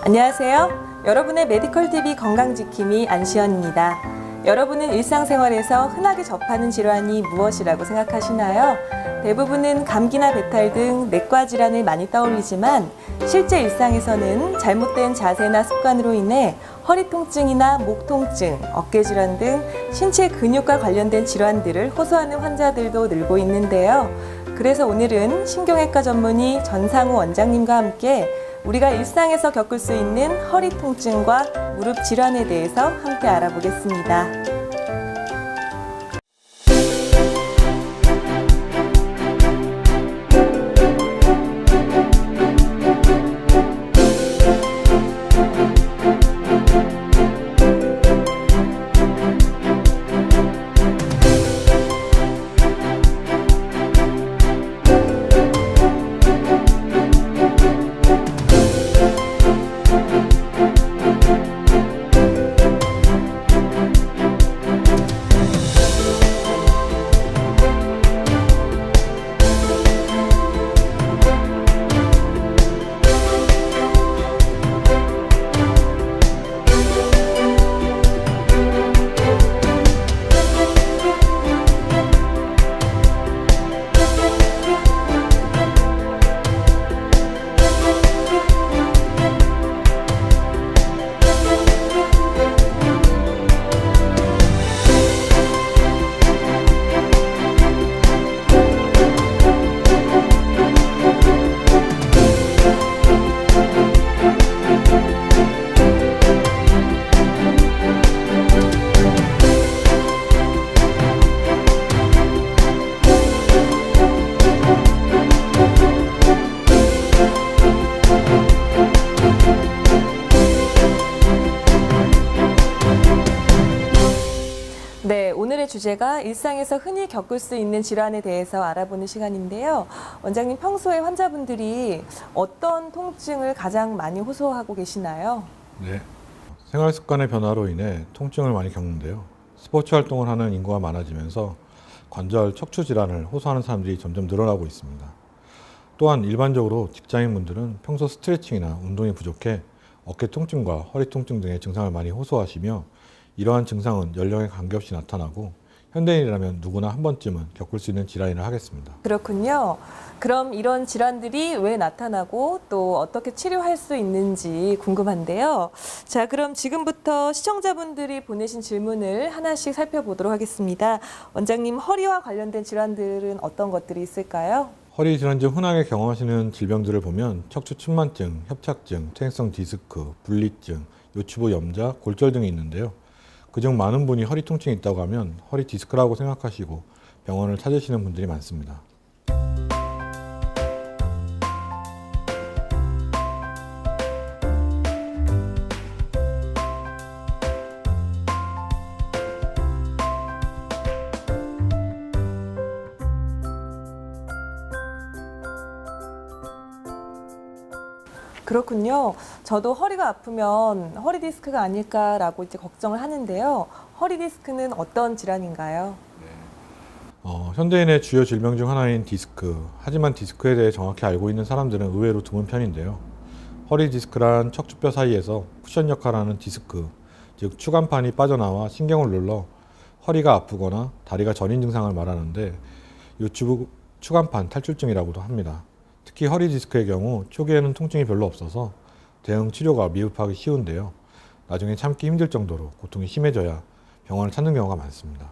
안녕하세요. 여러분의 메디컬 TV 건강지킴이 안시연입니다. 여러분은 일상생활에서 흔하게 접하는 질환이 무엇이라고 생각하시나요? 대부분은 감기나 배탈 등 내과 질환을 많이 떠올리지만 실제 일상에서는 잘못된 자세나 습관으로 인해 허리 통증이나 목 통증, 어깨 질환 등 신체 근육과 관련된 질환들을 호소하는 환자들도 늘고 있는데요. 그래서 오늘은 신경외과 전문의 전상우 원장님과 함께 우리가 일상에서 겪을 수 있는 허리 통증과 무릎 질환에 대해서 함께 알아보겠습니다. 네, 오늘의 주제가 일상에서 흔히 겪을 수 있는 질환에 대해서 알아보는 시간인데요. 원장님, 평소에 환자분들이 어떤 통증을 가장 많이 호소하고 계시나요? 네, 생활 습관의 변화로 인해 통증을 많이 겪는데요. 스포츠 활동을 하는 인구가 많아지면서 관절, 척추 질환을 호소하는 사람들이 점점 늘어나고 있습니다. 또한 일반적으로 직장인분들은 평소 스트레칭이나 운동이 부족해 어깨 통증과 허리 통증 등의 증상을 많이 호소하시며 이러한 증상은 연령에 관계없이 나타나고 현대인이라면 누구나 한 번쯤은 겪을 수 있는 질환이라 하겠습니다. 그렇군요. 그럼 이런 질환들이 왜 나타나고 또 어떻게 치료할 수 있는지 궁금한데요. 자, 그럼 지금부터 시청자분들이 보내신 질문을 하나씩 살펴보도록 하겠습니다. 원장님, 허리와 관련된 질환들은 어떤 것들이 있을까요? 허리 질환 중 흔하게 경험하시는 질병들을 보면 척추 측만증, 협착증, 퇴행성 디스크, 분리증, 요추부 염좌, 골절 등이 있는데요. 그중 많은 분이 허리 통증이 있다고 하면 허리 디스크라고 생각하시고 병원을 찾으시는 분들이 많습니다. 그렇군요. 저도 허리가 아프면 허리 디스크가 아닐까라고 이제 걱정을 하는데요. 허리 디스크는 어떤 질환인가요? 현대인의 주요 질병 중 하나인 디스크. 하지만 디스크에 대해 정확히 알고 있는 사람들은 의외로 드문 편인데요. 허리 디스크란 척추뼈 사이에서 쿠션 역할을 하는 디스크, 즉 추간판이 빠져나와 신경을 눌러 허리가 아프거나 다리가 저린 증상을 말하는데 요추부 추간판 탈출증이라고도 합니다. 특히 허리 디스크의 경우 초기에는 통증이 별로 없어서 대응 치료가 미흡하기 쉬운데요. 나중에 참기 힘들 정도로 고통이 심해져야 병원을 찾는 경우가 많습니다.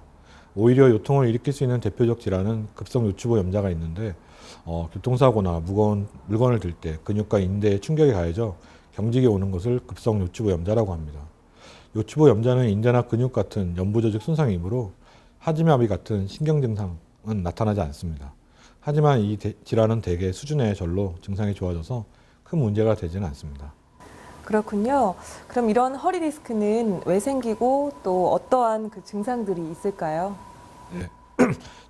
오히려 요통을 일으킬 수 있는 대표적 질환은 급성 요추부 염좌가 있는데 교통사고나 무거운 물건을 들 때 근육과 인대에 충격이 가해져 경직이 오는 것을 급성 요추부 염좌라고 합니다. 요추부 염좌는 인대나 근육 같은 연부 조직 손상이므로 하지마비 같은 신경 증상은 나타나지 않습니다. 하지만 이 질환은 대개 수준의 절로 증상이 좋아져서 큰 문제가 되지는 않습니다. 그렇군요. 그럼 이런 허리 디스크는 왜 생기고 또 어떠한 그 증상들이 있을까요? 네.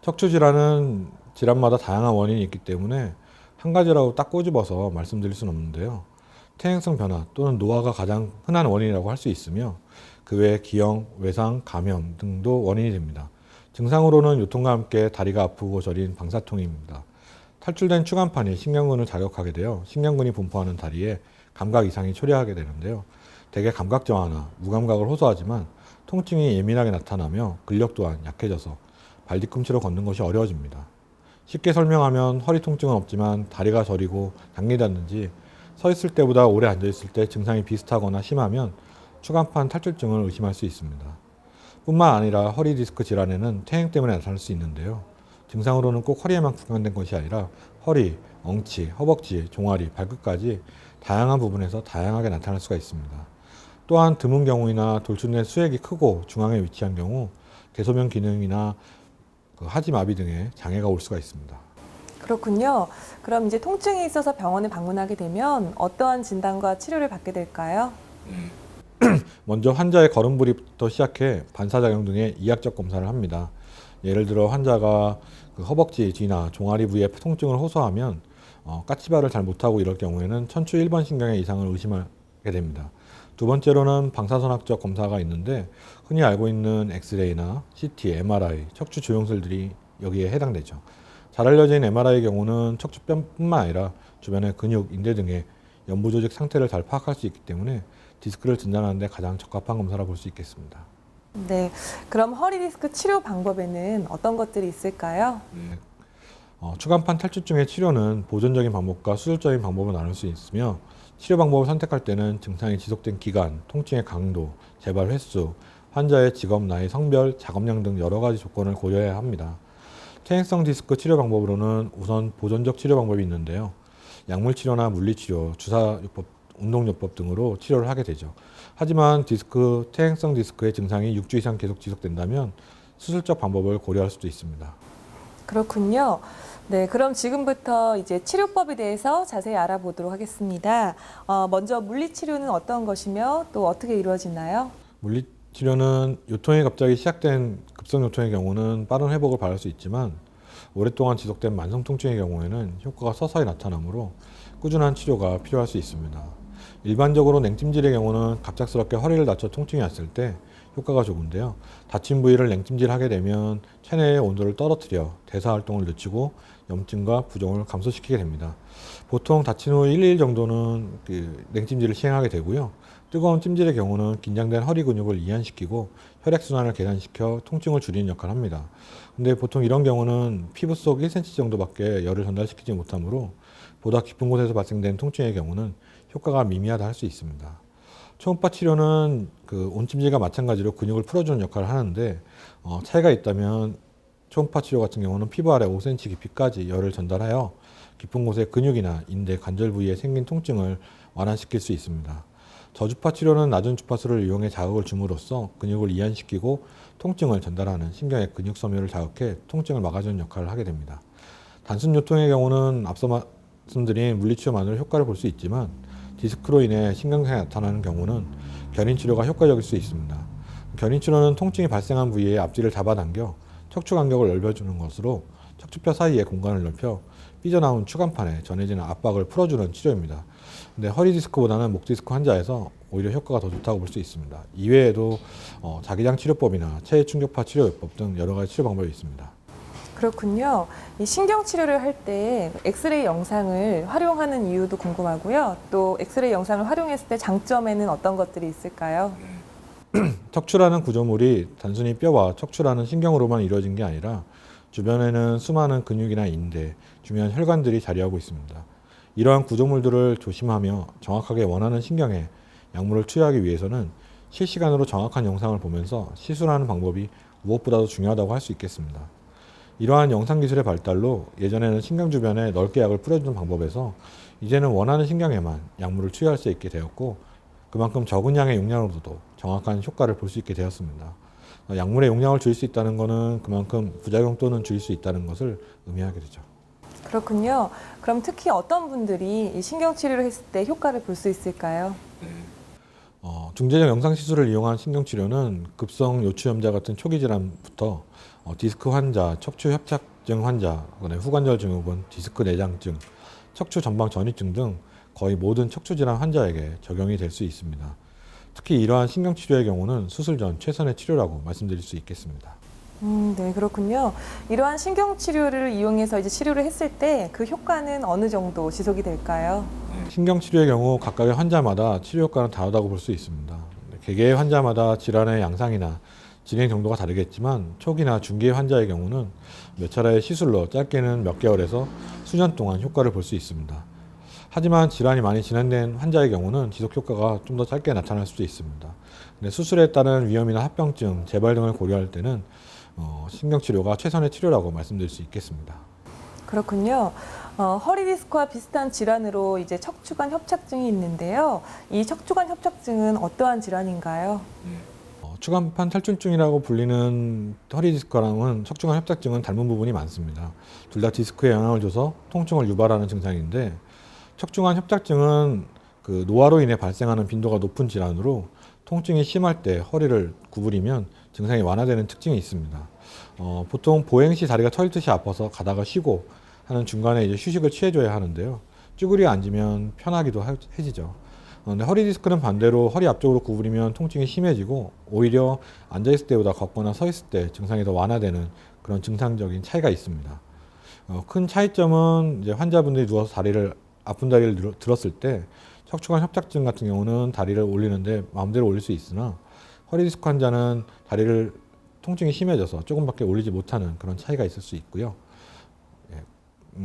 척추 질환은 질환마다 다양한 원인이 있기 때문에 한 가지라고 딱 꼬집어서 말씀드릴 수는 없는데요. 퇴행성 변화 또는 노화가 가장 흔한 원인이라고 할 수 있으며 그 외에 기형, 외상, 감염 등도 원인이 됩니다. 증상으로는 요통과 함께 다리가 아프고 저린 방사통입니다. 탈출된 추간판이 신경근을 자극하게 되어 신경근이 분포하는 다리에 감각 이상이 초래하게 되는데요. 대개 감각 저하나 무감각을 호소하지만 통증이 예민하게 나타나며 근력 또한 약해져서 발 뒤꿈치로 걷는 것이 어려워집니다. 쉽게 설명하면 허리 통증은 없지만 다리가 저리고 당기다든지 서 있을 때보다 오래 앉아 있을 때 증상이 비슷하거나 심하면 추간판 탈출증을 의심할 수 있습니다. 뿐만 아니라 허리 디스크 질환에는 퇴행 때문에 나타날 수 있는데요. 증상으로는 꼭 허리에만 국한된 것이 아니라 허리, 엉치, 허벅지, 종아리, 발끝까지 다양한 부분에서 다양하게 나타날 수가 있습니다. 또한 드문 경우이나 돌출된 수액이 크고 중앙에 위치한 경우 대소변 기능이나 하지마비 등의 장애가 올 수가 있습니다. 그렇군요. 그럼 이제 통증이 있어서 병원에 방문하게 되면 어떠한 진단과 치료를 받게 될까요? 먼저 환자의 걸음부리부터 시작해 반사작용 등의 이학적 검사를 합니다. 예를 들어 환자가 허벅지 뒤나 종아리 부위에 통증을 호소하면 까치발을 잘 못하고 이럴 경우에는 척추 1번 신경의 이상을 의심하게 됩니다. 두 번째로는 방사선학적 검사가 있는데 흔히 알고 있는 엑스레이나 CT, MRI, 척추 조형술들이 여기에 해당되죠. 잘 알려진 MRI의 경우는 척추뼈뿐만 아니라 주변의 근육, 인대 등의 연부 조직 상태를 잘 파악할 수 있기 때문에 디스크를 진단하는 데 가장 적합한 검사라 볼 수 있겠습니다. 네. 그럼 허리 디스크 치료 방법에는 어떤 것들이 있을까요? 추간판 탈출증의 치료는 보존적인 방법과 수술적인 방법을 나눌 수 있으며 치료 방법을 선택할 때는 증상이 지속된 기간, 통증의 강도, 재발 횟수, 환자의 직업, 나이, 성별, 작업량 등 여러 가지 조건을 고려해야 합니다. 퇴행성 디스크 치료 방법으로는 우선 보존적 치료 방법이 있는데요. 약물 치료나 물리 치료, 주사요법, 운동요법 등으로 치료를 하게 되죠. 하지만 퇴행성 디스크의 증상이 6주 이상 계속 지속된다면 수술적 방법을 고려할 수도 있습니다. 그렇군요. 네, 그럼 지금부터 이제 치료법에 대해서 자세히 알아보도록 하겠습니다. 먼저 물리치료는 어떤 것이며 또 어떻게 이루어지나요? 물리치료는 요통이 갑자기 시작된 급성요통의 경우는 빠른 회복을 바랄 수 있지만 오랫동안 지속된 만성통증의 경우에는 효과가 서서히 나타나므로 꾸준한 치료가 필요할 수 있습니다. 일반적으로 냉찜질의 경우는 갑작스럽게 허리를 다쳐 통증이 왔을 때 효과가 좋은데요. 다친 부위를 냉찜질하게 되면 체내의 온도를 떨어뜨려 대사활동을 늦추고 염증과 부종을 감소시키게 됩니다. 보통 다친 후 1일 정도는 냉찜질을 시행하게 되고요. 뜨거운 찜질의 경우는 긴장된 허리 근육을 이완시키고 혈액순환을 개선시켜 통증을 줄이는 역할을 합니다. 근데 보통 이런 경우는 피부 속 1cm 정도밖에 열을 전달시키지 못하므로 보다 깊은 곳에서 발생된 통증의 경우는 효과가 미미하다 할 수 있습니다. 초음파 치료는 온찜질과 마찬가지로 근육을 풀어주는 역할을 하는데 차이가 있다면 초음파 치료 같은 경우는 피부 아래 5cm 깊이까지 열을 전달하여 깊은 곳의 근육이나 인대, 관절 부위에 생긴 통증을 완화시킬 수 있습니다. 저주파 치료는 낮은 주파수를 이용해 자극을 줌으로써 근육을 이완시키고 통증을 전달하는 신경의 근육 섬유를 자극해 통증을 막아주는 역할을 하게 됩니다. 단순 요통의 경우는 앞서 말씀드린 물리치료만으로 효과를 볼 수 있지만 디스크로 인해 신경장애 나타나는 경우는 견인치료가 효과적일 수 있습니다. 견인치료는 통증이 발생한 부위에 앞뒤를 잡아당겨 척추 간격을 넓혀주는 것으로 척추뼈 사이의 공간을 넓혀 삐져나온 추간판에 전해지는 압박을 풀어주는 치료입니다. 근데 허리 디스크보다는 목 디스크 환자에서 오히려 효과가 더 좋다고 볼 수 있습니다. 이외에도 자기장 치료법이나 체외 충격파 치료요법 등 여러 가지 치료 방법이 있습니다. 그렇군요. 이 신경 치료를 할 때 엑스레이 영상을 활용하는 이유도 궁금하고요. 또 엑스레이 영상을 활용했을 때 장점에는 어떤 것들이 있을까요? 척추라는 구조물이 단순히 뼈와 척추라는 신경으로만 이루어진 게 아니라 주변에는 수많은 근육이나 인대, 중요한 혈관들이 자리하고 있습니다. 이러한 구조물들을 조심하며 정확하게 원하는 신경에 약물을 투여하기 위해서는 실시간으로 정확한 영상을 보면서 시술하는 방법이 무엇보다도 중요하다고 할 수 있겠습니다. 이러한 영상 기술의 발달로 예전에는 신경 주변에 넓게 약을 뿌려주는 방법에서 이제는 원하는 신경에만 약물을 투여할 수 있게 되었고 그만큼 적은 양의 용량으로도 정확한 효과를 볼 수 있게 되었습니다. 약물의 용량을 줄일 수 있다는 것은 그만큼 부작용 또는 줄일 수 있다는 것을 의미하게 되죠. 그렇군요. 그럼 특히 어떤 분들이 이 신경 치료를 했을 때 효과를 볼 수 있을까요? 중재적 영상 시술을 이용한 신경치료는 급성 요추염자 같은 초기 질환부터 디스크 환자, 척추 협착증 환자, 후관절 증후군, 디스크 내장증, 척추 전방 전이증 등 거의 모든 척추 질환 환자에게 적용이 될 수 있습니다. 특히 이러한 신경치료의 경우는 수술 전 최선의 치료라고 말씀드릴 수 있겠습니다. 네, 그렇군요. 이러한 신경 치료를 이용해서 이제 치료를 했을 때 그 효과는 어느 정도 지속이 될까요? 신경치료의 경우 각각의 환자마다 치료 효과는 다르다고 볼 수 있습니다. 개개의 환자마다 질환의 양상이나 진행 정도가 다르겠지만 초기나 중기의 환자의 경우는 몇 차례의 시술로 짧게는 몇 개월에서 수년 동안 효과를 볼 수 있습니다. 하지만 질환이 많이 진행된 환자의 경우는 지속 효과가 좀 더 짧게 나타날 수도 있습니다. 근데 수술에 따른 위험이나 합병증, 재발 등을 고려할 때는 신경치료가 최선의 치료라고 말씀드릴 수 있겠습니다. 그렇군요. 허리 디스크와 비슷한 질환으로 이제 척추관 협착증이 있는데요. 이 척추관 협착증은 어떠한 질환인가요? 추간판 탈출증이라고 불리는 허리 디스크랑은 척추관 협착증은 닮은 부분이 많습니다. 둘 다 디스크에 영향을 줘서 통증을 유발하는 증상인데 척추관 협착증은 그 노화로 인해 발생하는 빈도가 높은 질환으로 통증이 심할 때 허리를 구부리면 증상이 완화되는 특징이 있습니다. 보통 보행 시 다리가 터질 듯이 아파서 가다가 쉬고 하는 중간에 이제 휴식을 취해줘야 하는데요. 쭈그려 앉으면 편하기도 해지죠. 근데 허리 디스크는 반대로 허리 앞쪽으로 구부리면 통증이 심해지고 오히려 앉아있을 때보다 걷거나 서 있을 때 증상이 더 완화되는 그런 증상적인 차이가 있습니다. 큰 차이점은 이제 환자분들이 누워서 아픈 다리를 들었을 때 척추관 협착증 같은 경우는 다리를 올리는데 마음대로 올릴 수 있으나 허리 디스크 환자는 다리를 통증이 심해져서 조금밖에 올리지 못하는 그런 차이가 있을 수 있고요.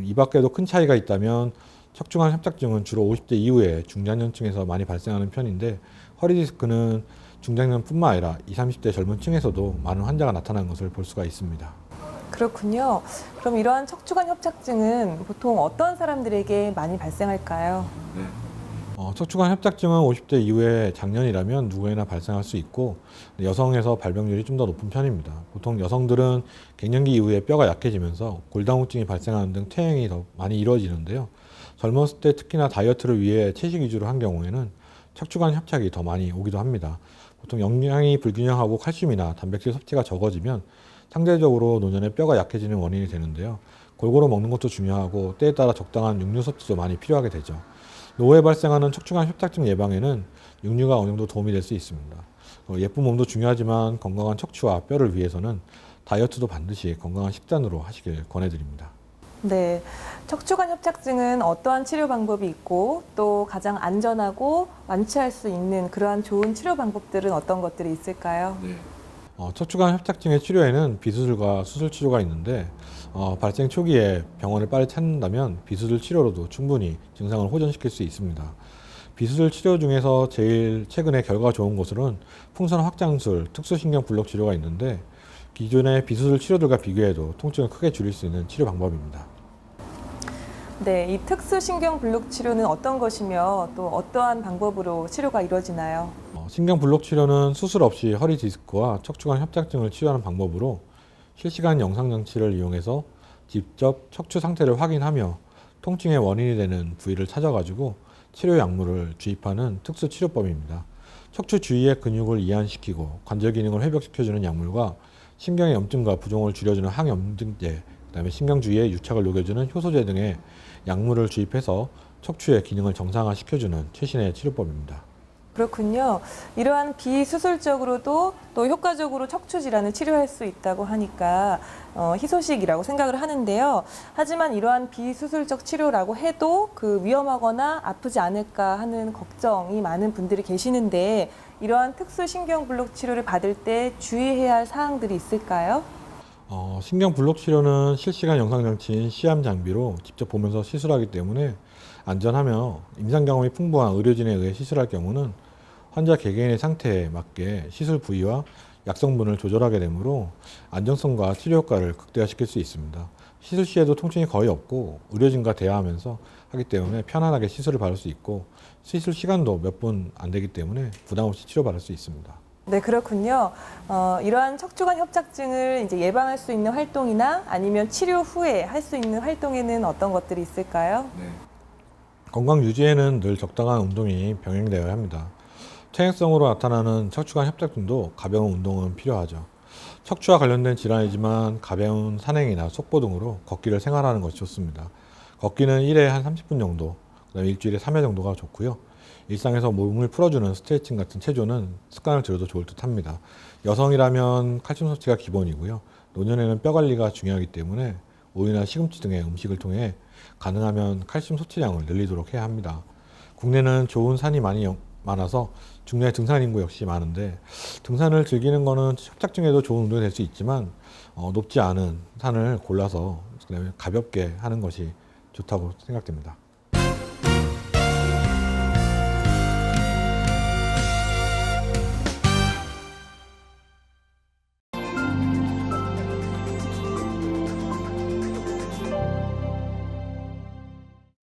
이 밖에도 큰 차이가 있다면 척추관 협착증은 주로 50대 이후에 중장년층에서 많이 발생하는 편인데 허리 디스크는 중장년뿐만 아니라 20, 30대 젊은 층에서도 많은 환자가 나타나는 것을 볼 수가 있습니다. 그렇군요. 그럼 이러한 척추관 협착증은 보통 어떤 사람들에게 많이 발생할까요? 척추관 협착증은 50대 이후에 장년이라면 누구에나 발생할 수 있고 여성에서 발병률이 좀 더 높은 편입니다. 보통 여성들은 갱년기 이후에 뼈가 약해지면서 골다공증이 발생하는 등 퇴행이 더 많이 이루어지는데요. 젊었을 때 특히나 다이어트를 위해 채식 위주로 한 경우에는 척추관 협착이 더 많이 오기도 합니다. 보통 영양이 불균형하고 칼슘이나 단백질 섭취가 적어지면 상대적으로 노년에 뼈가 약해지는 원인이 되는데요. 골고루 먹는 것도 중요하고 때에 따라 적당한 육류 섭취도 많이 필요하게 되죠. 노후에 발생하는 척추관 협착증 예방에는 육류가 어느 정도 도움이 될 수 있습니다. 예쁜 몸도 중요하지만 건강한 척추와 뼈를 위해서는 다이어트도 반드시 건강한 식단으로 하시길 권해드립니다. 네, 척추관 협착증은 어떠한 치료 방법이 있고 또 가장 안전하고 완치할 수 있는 그러한 좋은 치료 방법들은 어떤 것들이 있을까요? 척추관 협착증의 치료에는 비수술과 수술 치료가 있는데 발생 초기에 병원을 빨리 찾는다면 비수술 치료로도 충분히 증상을 호전시킬 수 있습니다. 비수술 치료 중에서 제일 최근에 결과가 좋은 것으로는 풍선 확장술, 특수신경 블록 치료가 있는데 기존의 비수술 치료들과 비교해도 통증을 크게 줄일 수 있는 치료 방법입니다. 네, 이 특수신경 블록 치료는 어떤 것이며 또 어떠한 방법으로 치료가 이루어지나요? 신경 블록 치료는 수술 없이 허리 디스크와 척추관 협착증을 치료하는 방법으로 실시간 영상 장치를 이용해서 직접 척추 상태를 확인하며 통증의 원인이 되는 부위를 찾아가지고 치료 약물을 주입하는 특수 치료법입니다. 척추 주위의 근육을 이완시키고 관절 기능을 회복시켜주는 약물과 신경의 염증과 부종을 줄여주는 항염증제, 그다음에 신경 주위에 유착을 녹여주는 효소제 등의 약물을 주입해서 척추의 기능을 정상화시켜주는 최신의 치료법입니다. 그렇군요. 이러한 비수술적으로도 또 효과적으로 척추 질환을 치료할 수 있다고 하니까 희소식이라고 생각을 하는데요. 하지만 이러한 비수술적 치료라고 해도 그 위험하거나 아프지 않을까 하는 걱정이 많은 분들이 계시는데 이러한 특수신경블록 치료를 받을 때 주의해야 할 사항들이 있을까요? 신경 블록 치료는 실시간 영상 장치인 시암 장비로 직접 보면서 시술하기 때문에 안전하며 임상 경험이 풍부한 의료진에 의해 시술할 경우는 환자 개개인의 상태에 맞게 시술 부위와 약성분을 조절하게 되므로 안정성과 치료 효과를 극대화시킬 수 있습니다. 시술 시에도 통증이 거의 없고 의료진과 대화하면서 하기 때문에 편안하게 시술을 받을 수 있고 시술 시간도 몇 분 안 되기 때문에 부담 없이 치료받을 수 있습니다. 네, 그렇군요. 이러한 척추관 협착증을 이제 예방할 수 있는 활동이나 아니면 치료 후에 할 수 있는 활동에는 어떤 것들이 있을까요? 건강 유지에는 늘 적당한 운동이 병행되어야 합니다. 퇴행성으로 나타나는 척추관 협착증도 가벼운 운동은 필요하죠. 척추와 관련된 질환이지만 가벼운 산행이나 속보 등으로 걷기를 생활하는 것이 좋습니다. 걷기는 1회에 한 30분 정도, 그다음에 일주일에 3회 정도가 좋고요. 일상에서 몸을 풀어주는 스트레칭 같은 체조는 습관을 들여도 좋을 듯 합니다. 여성이라면 칼슘 섭취가 기본이고요. 노년에는 뼈 관리가 중요하기 때문에 오이나 시금치 등의 음식을 통해 가능하면 칼슘 섭취량을 늘리도록 해야 합니다. 국내는 좋은 산이 많아서 중내 등산 인구 역시 많은데 등산을 즐기는 거는 협착증에도 좋은 운동이 될 수 있지만 높지 않은 산을 골라서 가볍게 하는 것이 좋다고 생각됩니다.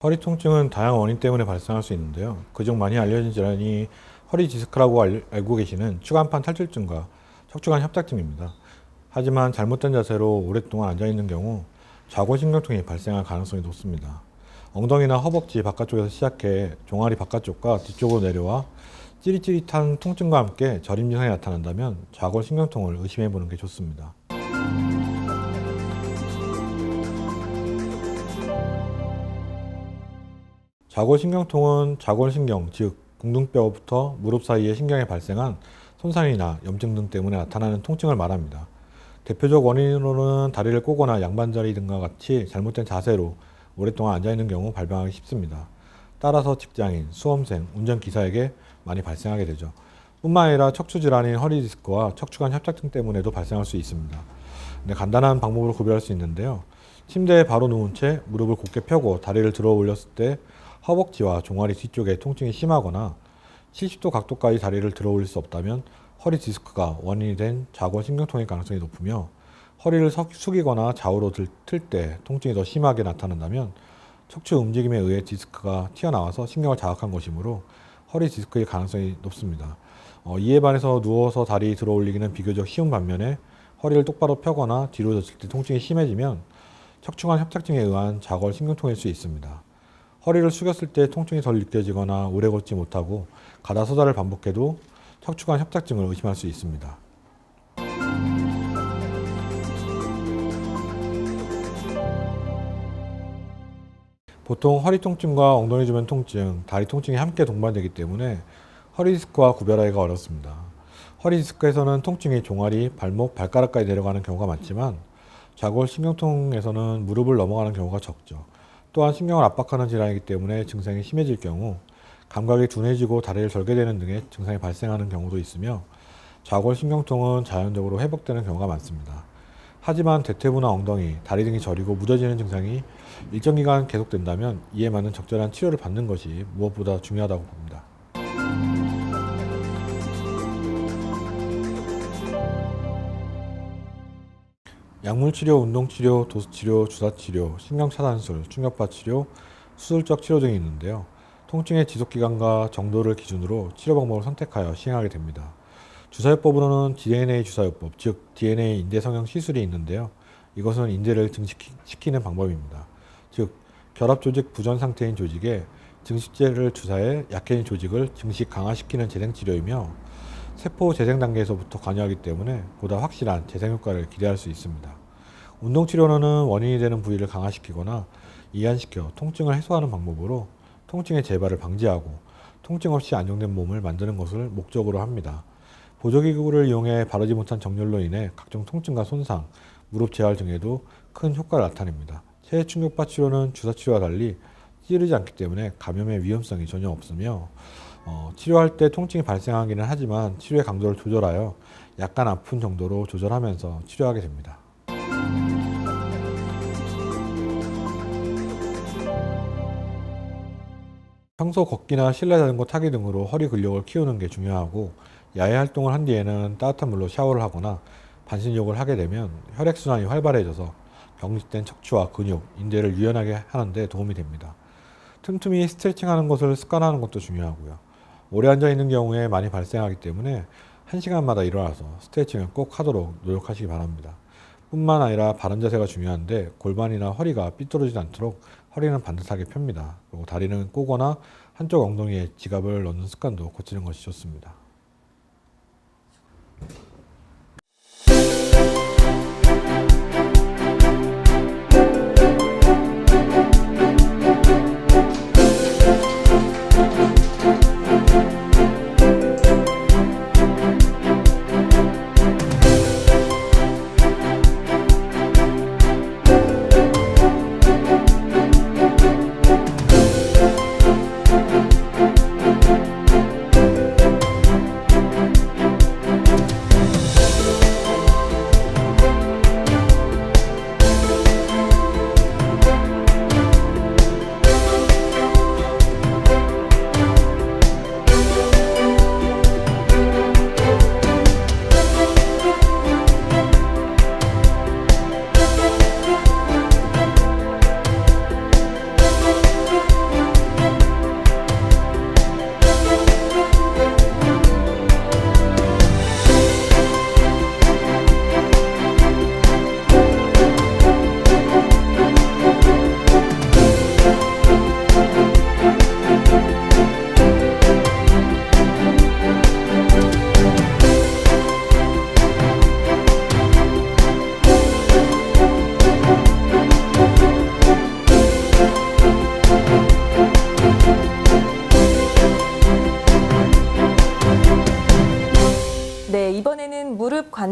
허리 통증은 다양한 원인 때문에 발생할 수 있는데요. 그중 많이 알려진 질환이 허리 디스크라고 알고 계시는 추간판 탈출증과 척추관 협착증입니다. 하지만 잘못된 자세로 오랫동안 앉아있는 경우 좌골신경통이 발생할 가능성이 높습니다. 엉덩이나 허벅지 바깥쪽에서 시작해 종아리 바깥쪽과 뒤쪽으로 내려와 찌릿찌릿한 통증과 함께 저림 증상이 나타난다면 좌골신경통을 의심해 보는 게 좋습니다. 좌골신경통은 좌골신경, 즉 궁둥뼈부터 무릎 사이의 신경에 발생한 손상이나 염증 등 때문에 나타나는 통증을 말합니다. 대표적 원인으로는 다리를 꼬거나 양반자리 등과 같이 잘못된 자세로 오랫동안 앉아있는 경우 발병하기 쉽습니다. 따라서 직장인, 수험생, 운전기사에게 많이 발생하게 되죠. 뿐만 아니라 척추질환인 허리 디스크와 척추관 협착증 때문에도 발생할 수 있습니다. 간단한 방법으로 구별할 수 있는데요. 침대에 바로 누운 채 무릎을 곧게 펴고 다리를 들어 올렸을 때 허벅지와 종아리 뒤쪽에 통증이 심하거나 70도 각도까지 다리를 들어 올릴 수 없다면 허리 디스크가 원인이 된 좌골신경통일 가능성이 높으며 허리를 숙이거나 좌우로 틀 때 통증이 더 심하게 나타난다면 척추 움직임에 의해 디스크가 튀어나와서 신경을 자극한 것이므로 허리 디스크일 가능성이 높습니다. 이에 반해서 누워서 다리 들어 올리기는 비교적 쉬운 반면에 허리를 똑바로 펴거나 뒤로 젖힐 때 통증이 심해지면 척추관 협착증에 의한 좌골신경통일 수 있습니다. 허리를 숙였을 때 통증이 덜 느껴지거나 오래 걷지 못하고 가다 서다를 반복해도 척추관 협착증을 의심할 수 있습니다. 보통 허리 통증과 엉덩이 주변 통증, 다리 통증이 함께 동반되기 때문에 허리 디스크와 구별하기가 어렵습니다. 허리 디스크에서는 통증이 종아리, 발목, 발가락까지 내려가는 경우가 많지만 좌골신경통에서는 무릎을 넘어가는 경우가 적죠. 또한 신경을 압박하는 질환이기 때문에 증상이 심해질 경우 감각이 둔해지고 다리를 절게 되는 등의 증상이 발생하는 경우도 있으며 좌골신경통은 자연적으로 회복되는 경우가 많습니다. 하지만 대퇴부나 엉덩이, 다리 등이 저리고 무뎌지는 증상이 일정 기간 계속된다면 이에 맞는 적절한 치료를 받는 것이 무엇보다 중요하다고 봅니다. 약물치료, 운동치료, 도수치료, 주사치료, 신경차단술, 충격파 치료, 수술적 치료 등이 있는데요. 통증의 지속기간과 정도를 기준으로 치료 방법을 선택하여 시행하게 됩니다. 주사요법으로는 DNA 주사요법, 즉 DNA 인대 성형 시술이 있는데요. 이것은 인대를 증식시키는 방법입니다. 즉 결합조직 부전 상태인 조직에 증식제를 주사해 약해진 조직을 증식 강화시키는 재생치료이며 세포 재생 단계에서부터 관여하기 때문에 보다 확실한 재생 효과를 기대할 수 있습니다. 운동치료는 원인이 되는 부위를 강화시키거나 이완시켜 통증을 해소하는 방법으로 통증의 재발을 방지하고 통증 없이 안정된 몸을 만드는 것을 목적으로 합니다. 보조기구를 이용해 바르지 못한 정렬로 인해 각종 통증과 손상, 무릎 재활 등에도 큰 효과를 나타냅니다. 체해 충격파 치료는 주사치료와 달리 찌르지 않기 때문에 감염의 위험성이 전혀 없으며 치료할 때 통증이 발생하기는 하지만 치료의 강도를 조절하여 약간 아픈 정도로 조절하면서 치료하게 됩니다. 평소 걷기나 실내 자전거 타기 등으로 허리 근력을 키우는 게 중요하고 야외 활동을 한 뒤에는 따뜻한 물로 샤워를 하거나 반신욕을 하게 되면 혈액순환이 활발해져서 병립된 척추와 근육, 인대를 유연하게 하는 데 도움이 됩니다. 틈틈이 스트레칭하는 것을 습관하는 것도 중요하고요. 오래 앉아있는 경우에 많이 발생하기 때문에 1시간마다 일어나서 스트레칭을 꼭 하도록 노력하시기 바랍니다. 뿐만 아니라 바른 자세가 중요한데 골반이나 허리가 삐뚤어지지 않도록 허리는 반듯하게 펴니다. 그리고 다리는 꼬거나 한쪽 엉덩이에 지갑을 넣는 습관도 고치는 것이 좋습니다.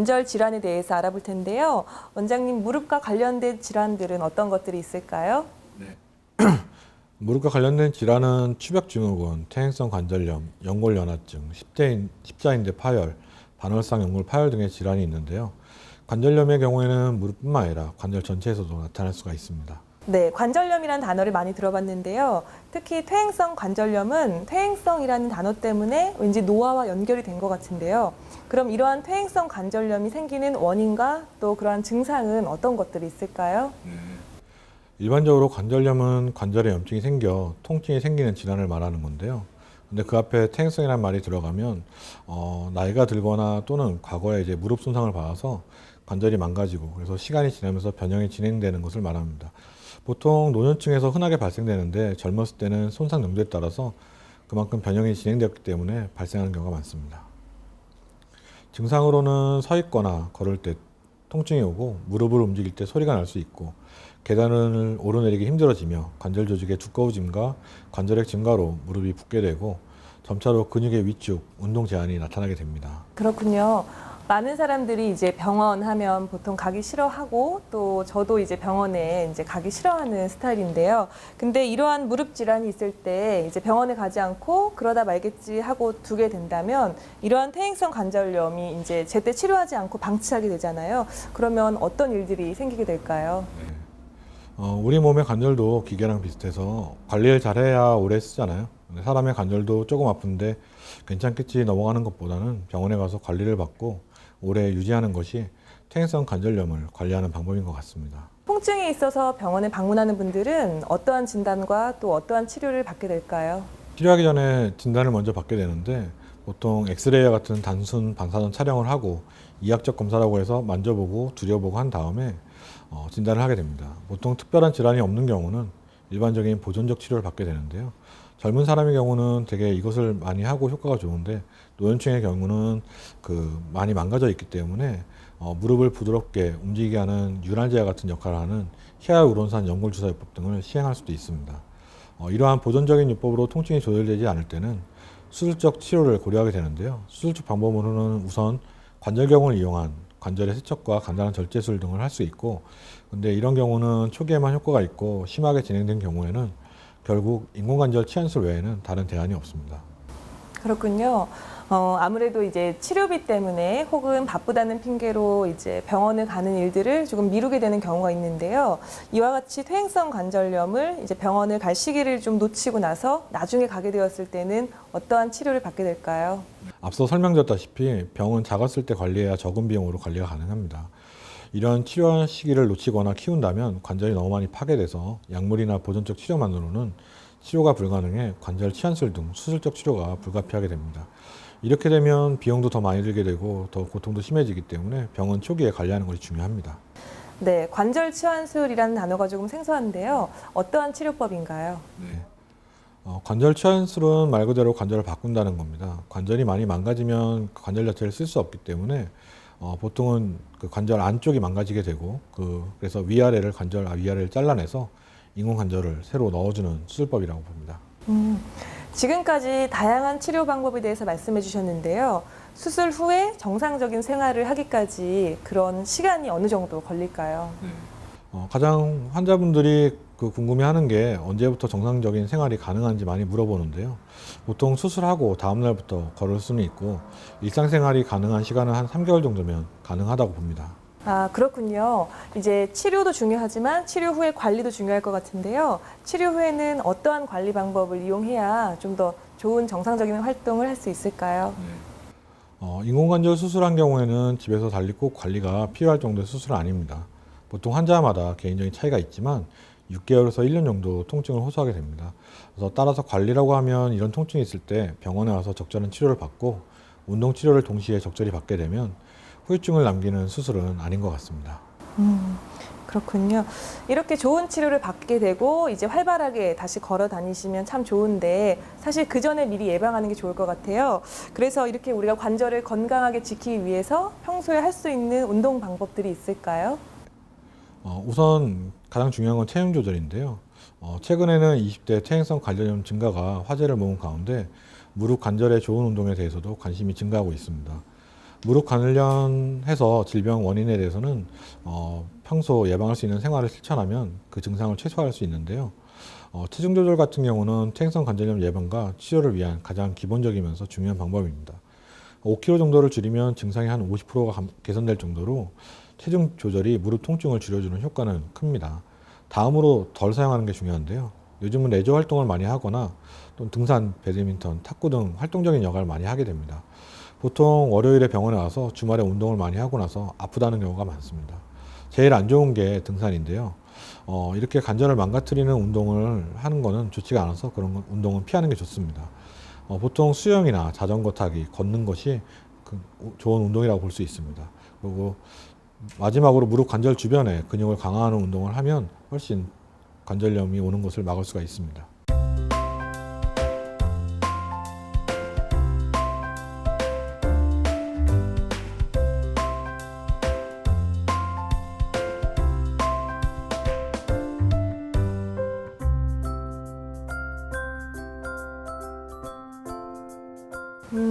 관절 질환에 대해서 알아볼 텐데요. 원장님, 무릎과 관련된 질환들은 어떤 것들이 있을까요? 무릎과 관련된 질환은 추벽증후군, 퇴행성 관절염, 연골연화증, 십자인대 파열, 반월상 연골 파열 등의 질환이 있는데요. 관절염의 경우에는 무릎뿐만 아니라 관절 전체에서도 나타날 수가 있습니다. 네, 관절염이라는 단어를 많이 들어봤는데요. 특히 퇴행성 관절염은 퇴행성이라는 단어 때문에 왠지 노화와 연결이 된 것 같은데요. 그럼 이러한 퇴행성 관절염이 생기는 원인과 또 그러한 증상은 어떤 것들이 있을까요? 일반적으로 관절염은 관절에 염증이 생겨 통증이 생기는 질환을 말하는 건데요. 근데 그 앞에 퇴행성이라는 말이 들어가면 나이가 들거나 또는 과거에 이제 무릎 손상을 받아서 관절이 망가지고 그래서 시간이 지나면서 변형이 진행되는 것을 말합니다. 보통 노년층에서 흔하게 발생되는데 젊었을 때는 손상 정도에 따라서 그만큼 변형이 진행되었기 때문에 발생하는 경우가 많습니다. 증상으로는 서 있거나 걸을 때 통증이 오고 무릎을 움직일 때 소리가 날 수 있고 계단을 오르내리기 힘들어지며 관절 조직의 두꺼워짐과 관절액 증가로 무릎이 붓게 되고 점차로 근육의 위축, 운동 제한이 나타나게 됩니다. 그렇군요. 많은 사람들이 이제 병원 하면 보통 가기 싫어하고 또 저도 이제 병원에 이제 가기 싫어하는 스타일인데요. 근데 이러한 무릎 질환이 있을 때 이제 병원에 가지 않고 그러다 말겠지 하고 두게 된다면 이러한 퇴행성 관절염이 이제 제때 치료하지 않고 방치하게 되잖아요. 그러면 어떤 일들이 생기게 될까요? 우리 몸의 관절도 기계랑 비슷해서 관리를 잘해야 오래 쓰잖아요. 근데 사람의 관절도 조금 아픈데 괜찮겠지 넘어가는 것보다는 병원에 가서 관리를 받고 오래 유지하는 것이 퇴행성 관절염을 관리하는 방법인 것 같습니다. 통증이 있어서 병원에 방문하는 분들은 어떠한 진단과 또 어떠한 치료를 받게 될까요? 치료하기 전에 진단을 먼저 받게 되는데 보통 엑스레이와 같은 단순 방사선 촬영을 하고 이학적 검사라고 해서 만져보고 두려보고 한 다음에 진단을 하게 됩니다. 보통 특별한 질환이 없는 경우는 일반적인 보존적 치료를 받게 되는데요. 젊은 사람의 경우는 되게 이것을 많이 하고 효과가 좋은데 노년층의 경우는 많이 망가져 있기 때문에 무릎을 부드럽게 움직이게 하는 유날제와 같은 역할을 하는 히알루론산 연골주사요법 등을 시행할 수도 있습니다. 이러한 보존적인 요법으로 통증이 조절되지 않을 때는 수술적 치료를 고려하게 되는데요. 수술적 방법으로는 우선 관절경을 이용한 관절의 세척과 간단한 절제술 등을 할 수 있고, 근데 이런 경우는 초기에만 효과가 있고 심하게 진행된 경우에는 결국 인공관절 치환술 외에는 다른 대안이 없습니다. 그렇군요. 아무래도 이제 치료비 때문에 혹은 바쁘다는 핑계로 이제 병원을 가는 일들을 조금 미루게 되는 경우가 있는데요. 이와 같이 퇴행성 관절염을 이제 병원을 갈 시기를 좀 놓치고 나서 나중에 가게 되었을 때는 어떠한 치료를 받게 될까요? 앞서 설명드렸다시피 병은 작았을 때 관리해야 적은 비용으로 관리가 가능합니다. 이런 치료 시기를 놓치거나 키운다면 관절이 너무 많이 파괴돼서 약물이나 보존적 치료만으로는 치료가 불가능해 관절 치환술 등 수술적 치료가 불가피하게 됩니다. 이렇게 되면 비용도 더 많이 들게 되고 더 고통도 심해지기 때문에 병은 초기에 관리하는 것이 중요합니다. 네, 관절 치환술이라는 단어가 조금 생소한데요. 어떠한 치료법인가요? 관절 치환술은 말 그대로 관절을 바꾼다는 겁니다. 관절이 많이 망가지면 그 관절 자체를 쓸 수 없기 때문에 보통은 그 관절 안쪽이 망가지게 되고 그래서 관절 위아래를 잘라내서 인공 관절을 새로 넣어주는 수술법이라고 봅니다. 지금까지 다양한 치료 방법에 대해서 말씀해 주셨는데요. 수술 후에 정상적인 생활을 하기까지 그런 시간이 어느 정도 걸릴까요? 가장 환자분들이 궁금해하는 게 언제부터 정상적인 생활이 가능한지 많이 물어보는데요. 보통 수술하고 다음 날부터 걸을 수는 있고 일상생활이 가능한 시간은 한 3개월 정도면 가능하다고 봅니다. 아, 그렇군요. 이제 치료도 중요하지만 치료 후에 관리도 중요할 것 같은데요. 치료 후에는 어떠한 관리 방법을 이용해야 좀 더 좋은 정상적인 활동을 할 수 있을까요? 인공관절 수술한 경우에는 집에서 달리 꼭 관리가 필요할 정도의 수술은 아닙니다. 보통 환자마다 개인적인 차이가 있지만 6개월에서 1년 정도 통증을 호소하게 됩니다. 그래서 따라서 관리라고 하면 이런 통증이 있을 때 병원에 와서 적절한 치료를 받고 운동 치료를 동시에 적절히 받게 되면 후유증을 남기는 수술은 아닌 것 같습니다. 그렇군요. 이렇게 좋은 치료를 받게 되고 이제 활발하게 다시 걸어 다니시면 참 좋은데 사실 그 전에 미리 예방하는 게 좋을 것 같아요. 그래서 이렇게 우리가 관절을 건강하게 지키기 위해서 평소에 할 수 있는 운동 방법들이 있을까요? 우선 가장 중요한 건 체중 조절인데요. 최근에는 20대 퇴행성 관절염 증가가 화제를 모은 가운데 무릎 관절에 좋은 운동에 대해서도 관심이 증가하고 있습니다. 무릎 관련해서 질병 원인에 대해서는 평소 예방할 수 있는 생활을 실천하면 그 증상을 최소화할 수 있는데요. 체중 조절 같은 경우는 퇴행성 관절염 예방과 치료를 위한 가장 기본적이면서 중요한 방법입니다. 5kg 정도를 줄이면 증상이 한 50%가 개선될 정도로 체중 조절이 무릎 통증을 줄여주는 효과는 큽니다. 다음으로 덜 사용하는 게 중요한데요. 요즘은 레저 활동을 많이 하거나 또 등산, 배드민턴, 탁구 등 활동적인 여가를 많이 하게 됩니다. 보통 월요일에 병원에 와서 주말에 운동을 많이 하고 나서 아프다는 경우가 많습니다. 제일 안 좋은 게 등산인데요. 이렇게 관절을 망가뜨리는 운동을 하는 거는 좋지가 않아서 그런 운동은 피하는 게 좋습니다. 보통 수영이나 자전거 타기, 걷는 것이 좋은 운동이라고 볼 수 있습니다. 그리고 마지막으로 무릎 관절 주변에 근육을 강화하는 운동을 하면 훨씬 관절염이 오는 것을 막을 수가 있습니다.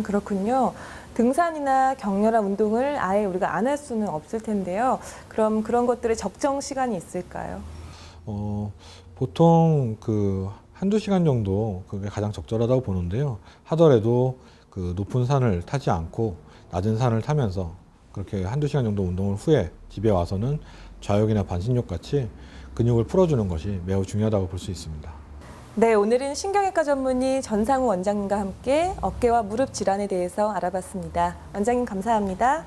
그렇군요. 등산이나 격렬한 운동을 아예 우리가 안 할 수는 없을 텐데요. 그럼 그런 것들의 적정 시간이 있을까요? 보통 한두 시간 정도 그게 가장 적절하다고 보는데요. 하더라도 높은 산을 타지 않고 낮은 산을 타면서 그렇게 한두 시간 정도 운동을 후에 집에 와서는 좌욕이나 반신욕 같이 근육을 풀어주는 것이 매우 중요하다고 볼 수 있습니다. 네, 오늘은 신경외과 전문의 전상우 원장님과 함께 어깨와 무릎 질환에 대해서 알아봤습니다. 원장님 감사합니다.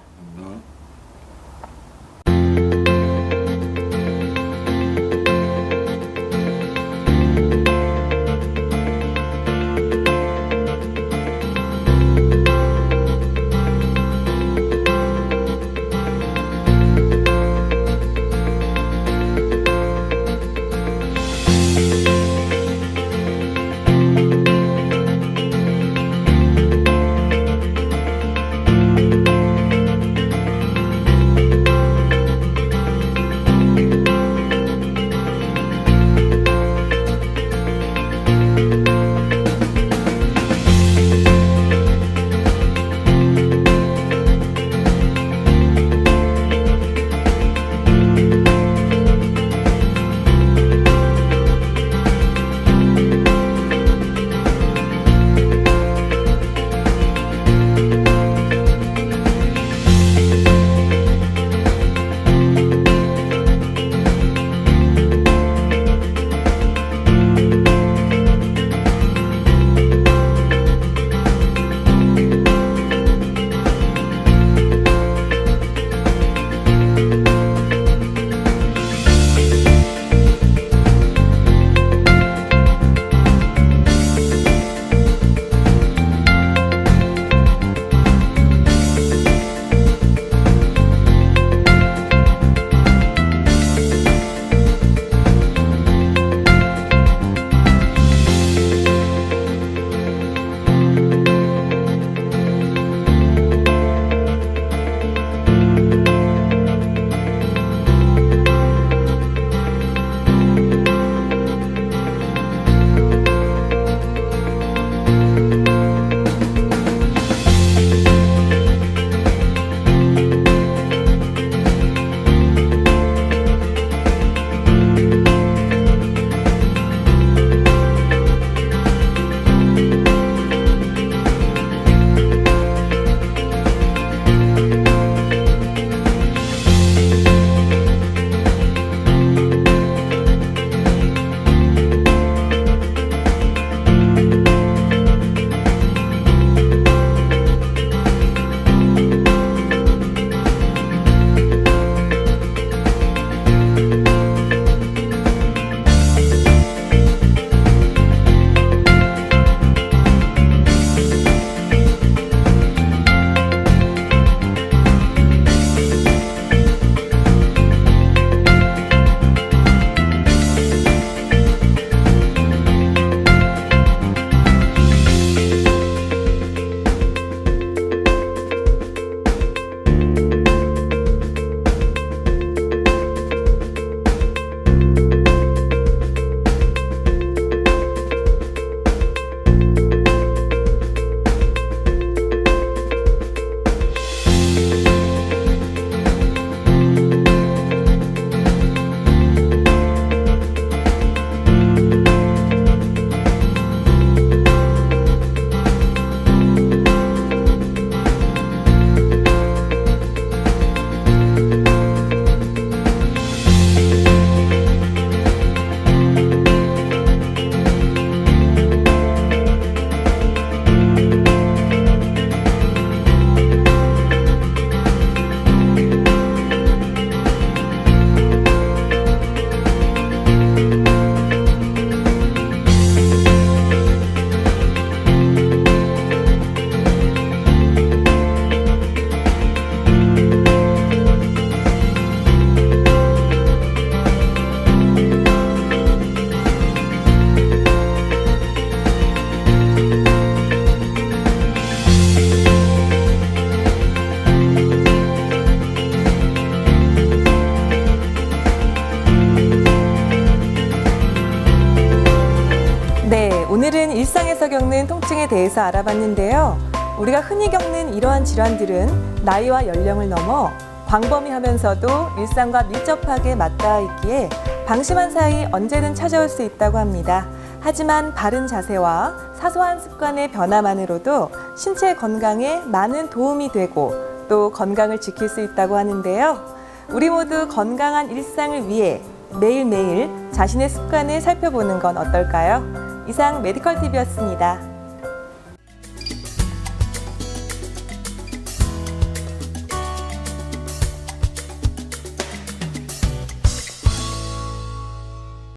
일상에서 겪는 통증에 대해서 알아봤는데요. 우리가 흔히 겪는 이러한 질환들은 나이와 연령을 넘어 광범위하면서도 일상과 밀접하게 맞닿아 있기에 방심한 사이 언제든 찾아올 수 있다고 합니다. 하지만 바른 자세와 사소한 습관의 변화만으로도 신체 건강에 많은 도움이 되고 또 건강을 지킬 수 있다고 하는데요. 우리 모두 건강한 일상을 위해 매일매일 자신의 습관을 살펴보는 건 어떨까요? 이상 메디컬 TV였습니다.